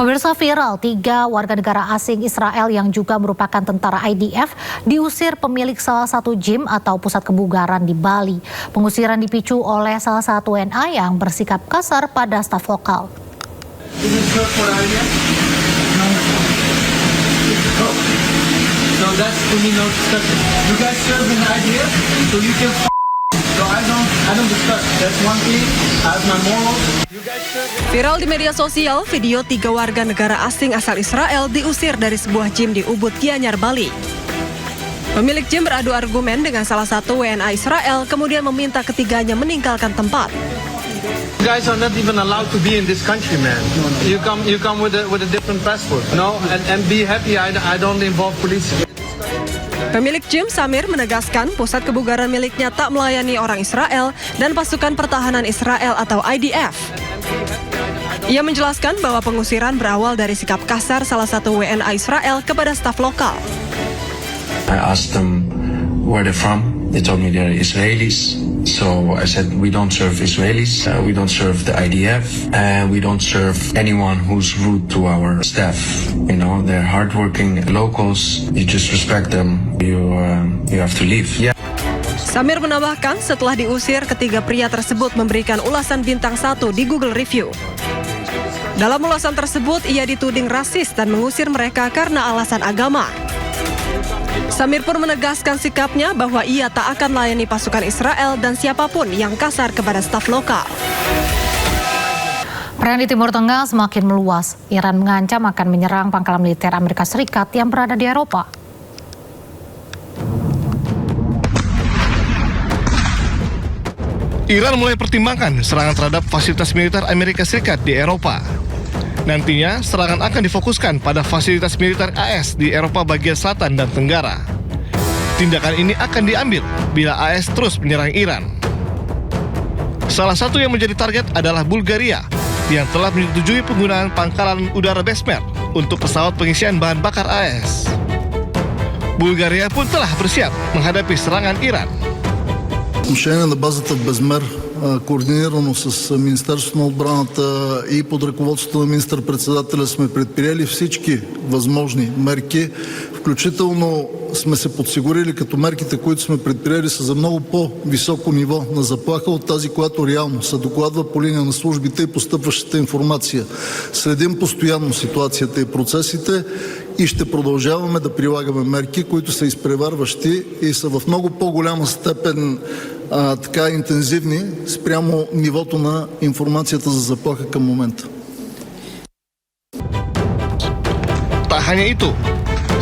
Pemirsa, viral 3 warga negara asing Israel yang juga merupakan tentara IDF diusir pemilik salah satu gym atau pusat kebugaran di Bali. Pengusiran dipicu oleh salah satu WNA yang bersikap kasar pada staf lokal. Viral di media sosial, video 3 warga negara asing asal Israel diusir dari sebuah gym di Ubud, Gianyar, Bali. Pemilik gym beradu argumen dengan salah satu WNA Israel, kemudian meminta ketiganya meninggalkan tempat. You guys are not even allowed to be in this country, man. You come with a different passport, no? And be happy. I don't involve police. Pemilik gym Samir menegaskan pusat kebugaran miliknya tak melayani orang Israel dan pasukan pertahanan Israel atau IDF. Ia menjelaskan bahwa pengusiran berawal dari sikap kasar salah satu WNA Israel kepada staf lokal. I asked them where they're from. They told me they're Israelis. So I said, we don't serve Israelis, we don't serve the IDF, and we don't serve anyone who's rude to our staff. You know, they're hardworking locals. You just respect them. You have to leave. Yeah. Samir menambahkan setelah diusir, ketiga pria tersebut memberikan ulasan bintang 1 di Google Review. Dalam ulasan tersebut, ia dituding rasis dan mengusir mereka karena alasan agama. Samir pun menegaskan sikapnya bahwa ia tak akan melayani pasukan Israel dan siapapun yang kasar kepada staf lokal. Perang di Timur Tengah semakin meluas. Iran mengancam akan menyerang pangkalan militer Amerika Serikat yang berada di Eropa. Iran mulai pertimbangkan serangan terhadap fasilitas militer Amerika Serikat di Eropa. Nantinya, serangan akan difokuskan pada fasilitas militer AS di Eropa bagian selatan dan tenggara. Tindakan ini akan diambil bila AS terus menyerang Iran. Salah satu yang menjadi target adalah Bulgaria, yang telah menyetujui penggunaan pangkalan udara Besmer untuk pesawat pengisian bahan bakar AS. Bulgaria pun telah bersiap menghadapi serangan Iran. Отношение на базата в Безмер, координирано с Министерството на отбраната и под ръководството на министър-председателя сме предприели всички възможни мерки, включително сме се подсигурили като мерките, които сме предприели са за много по-високо ниво на заплаха от тази, която реално се докладва по линия на службите и постъпващата информация. Следим постоянно ситуацията и процесите и ще продължаваме да прилагаме мерки, които са изпреварващи и са в много по-голяма степен така интензивни спрямо нивото на информацията за заплаха към момента. Tak hanya itu,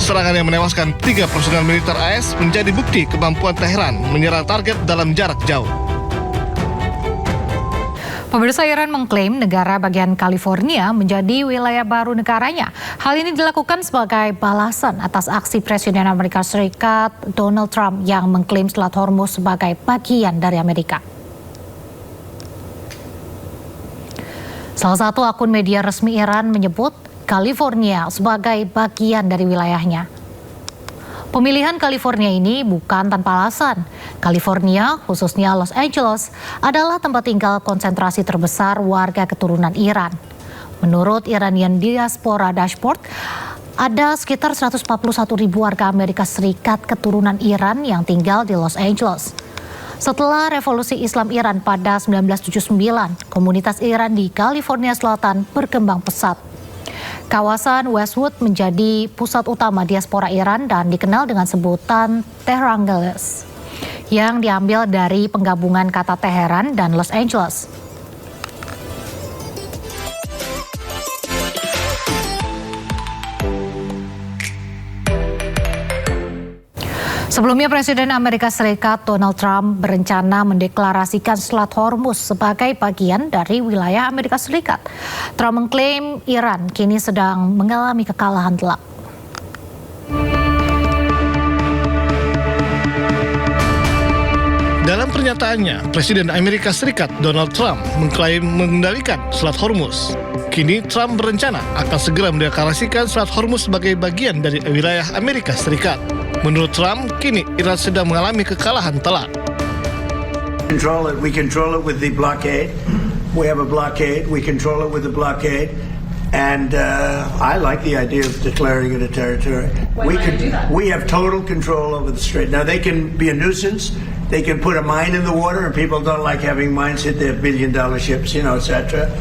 serangan yang menewaskan 3 personel militer AS menjadi bukti kemampuan Teheran menyerang target dalam jarak jauh. Pemirsa, Iran mengklaim negara bagian California menjadi wilayah baru negaranya. Hal ini dilakukan sebagai balasan atas aksi Presiden Amerika Serikat Donald Trump yang mengklaim Selat Hormuz sebagai bagian dari Amerika. Salah satu akun media resmi Iran menyebut California sebagai bagian dari wilayahnya. Pemilihan California ini bukan tanpa alasan. California, khususnya Los Angeles, adalah tempat tinggal konsentrasi terbesar warga keturunan Iran. Menurut Iranian Diaspora Dashboard, ada sekitar 141.000 warga Amerika Serikat keturunan Iran yang tinggal di Los Angeles. Setelah revolusi Islam Iran pada 1979, komunitas Iran di California Selatan berkembang pesat. Kawasan Westwood menjadi pusat utama diaspora Iran dan dikenal dengan sebutan Tehrangeles, yang diambil dari penggabungan kata Teheran dan Los Angeles. Sebelumnya, Presiden Amerika Serikat Donald Trump berencana mendeklarasikan Selat Hormuz sebagai bagian dari wilayah Amerika Serikat. Trump mengklaim Iran kini sedang mengalami kekalahan telak. Dalam pernyataannya, Presiden Amerika Serikat Donald Trump mengklaim mengendalikan Selat Hormuz. Kini Trump berencana akan segera mendeklarasikan Selat Hormuz sebagai bagian dari wilayah Amerika Serikat. Menurut Trump, kini Iran sedang mengalami kekalahan telak. We control it with the blockade. We have a blockade. We control it with the blockade. And I like the idea of declaring it a territory. We have total control over the strait. Now they can be a nuisance. They can put a mine in the water, and people don't like having mines hit their billion-dollar ships, etc.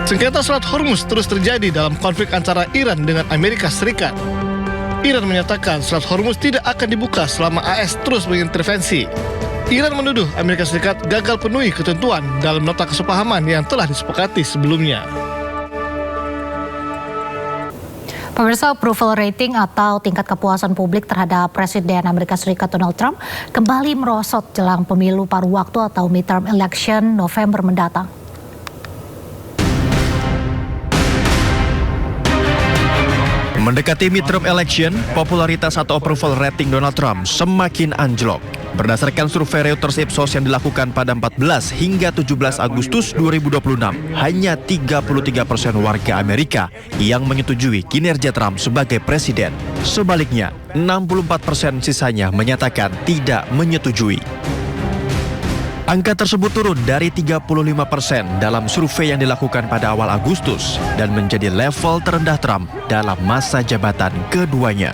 Sengketa Selat Hormuz terus terjadi dalam konflik antara Iran dengan Amerika Serikat. Iran menyatakan Selat Hormuz tidak akan dibuka selama AS terus mengintervensi. Iran menuduh Amerika Serikat gagal penuhi ketentuan dalam nota kesepahaman yang telah disepakati sebelumnya. Pemirsa, approval rating atau tingkat kepuasan publik terhadap Presiden Amerika Serikat Donald Trump kembali merosot jelang pemilu paruh waktu atau midterm election November mendatang. Mendekati midterm election, popularitas atau approval rating Donald Trump semakin anjlok. Berdasarkan survei Reuters Ipsos yang dilakukan pada 14 hingga 17 Agustus 2026, hanya 33% warga Amerika yang menyetujui kinerja Trump sebagai presiden. Sebaliknya, 64% sisanya menyatakan tidak menyetujui. Angka tersebut turun dari 35% dalam survei yang dilakukan pada awal Agustus dan menjadi level terendah Trump dalam masa jabatan keduanya.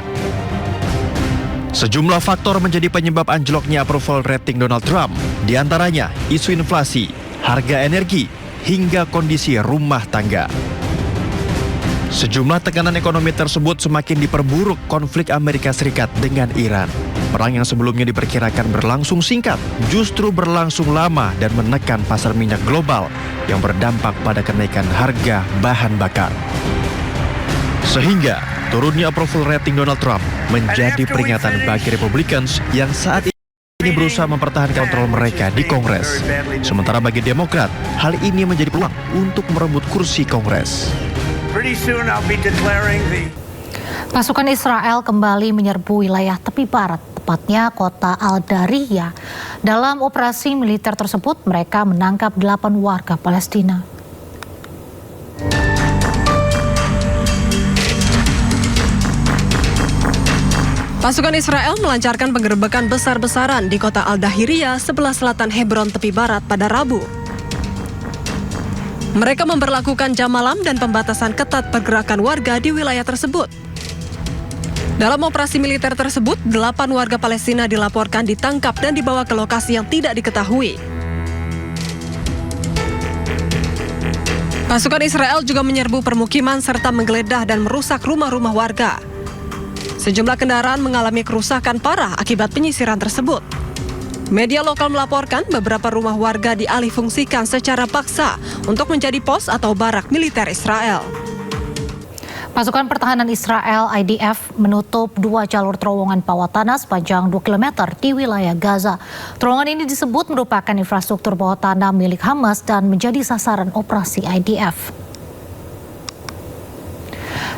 Sejumlah faktor menjadi penyebab anjloknya approval rating Donald Trump, di antaranya isu inflasi, harga energi, hingga kondisi rumah tangga. Sejumlah tekanan ekonomi tersebut semakin diperburuk konflik Amerika Serikat dengan Iran. Perang yang sebelumnya diperkirakan berlangsung singkat, justru berlangsung lama dan menekan pasar minyak global yang berdampak pada kenaikan harga bahan bakar. Sehingga turunnya approval rating Donald Trump menjadi peringatan bagi Republicans yang saat ini berusaha mempertahankan kontrol mereka di Kongres. Sementara bagi Demokrat, hal ini menjadi peluang untuk merebut kursi Kongres. Pasukan Israel kembali menyerbu wilayah tepi barat, tepatnya kota Al-Dariyah. Dalam operasi militer tersebut, mereka menangkap 8 warga Palestina. Pasukan Israel melancarkan penggerebekan besar-besaran di kota Al-Dahiriyah sebelah selatan Hebron tepi barat pada Rabu. Mereka memberlakukan jam malam dan pembatasan ketat pergerakan warga di wilayah tersebut. Dalam operasi militer tersebut, 8 warga Palestina dilaporkan ditangkap dan dibawa ke lokasi yang tidak diketahui. Pasukan Israel juga menyerbu permukiman serta menggeledah dan merusak rumah-rumah warga. Sejumlah kendaraan mengalami kerusakan parah akibat penyisiran tersebut. Media lokal melaporkan beberapa rumah warga dialihfungsikan secara paksa untuk menjadi pos atau barak militer Israel. Pasukan pertahanan Israel IDF menutup 2 jalur terowongan bawah tanah sepanjang 2 km di wilayah Gaza. Terowongan ini disebut merupakan infrastruktur bawah tanah milik Hamas dan menjadi sasaran operasi IDF.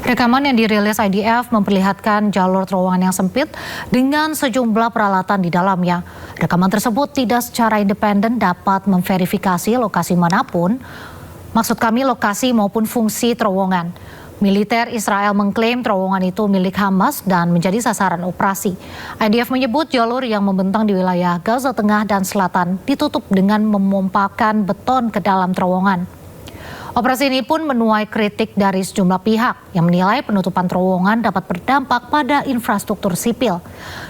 Rekaman yang dirilis IDF memperlihatkan jalur terowongan yang sempit dengan sejumlah peralatan di dalamnya. Rekaman tersebut tidak secara independen dapat memverifikasi lokasi manapun, maksud kami lokasi maupun fungsi terowongan. Militer Israel mengklaim terowongan itu milik Hamas dan menjadi sasaran operasi. IDF menyebut jalur yang membentang di wilayah Gaza Tengah dan Selatan ditutup dengan memompakan beton ke dalam terowongan. Operasi ini pun menuai kritik dari sejumlah pihak yang menilai penutupan terowongan dapat berdampak pada infrastruktur sipil.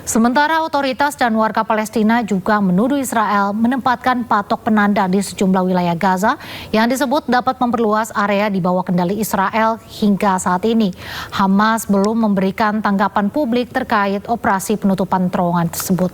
Sementara otoritas dan warga Palestina juga menuduh Israel menempatkan patok penanda di sejumlah wilayah Gaza yang disebut dapat memperluas area di bawah kendali Israel hingga saat ini. Hamas belum memberikan tanggapan publik terkait operasi penutupan terowongan tersebut.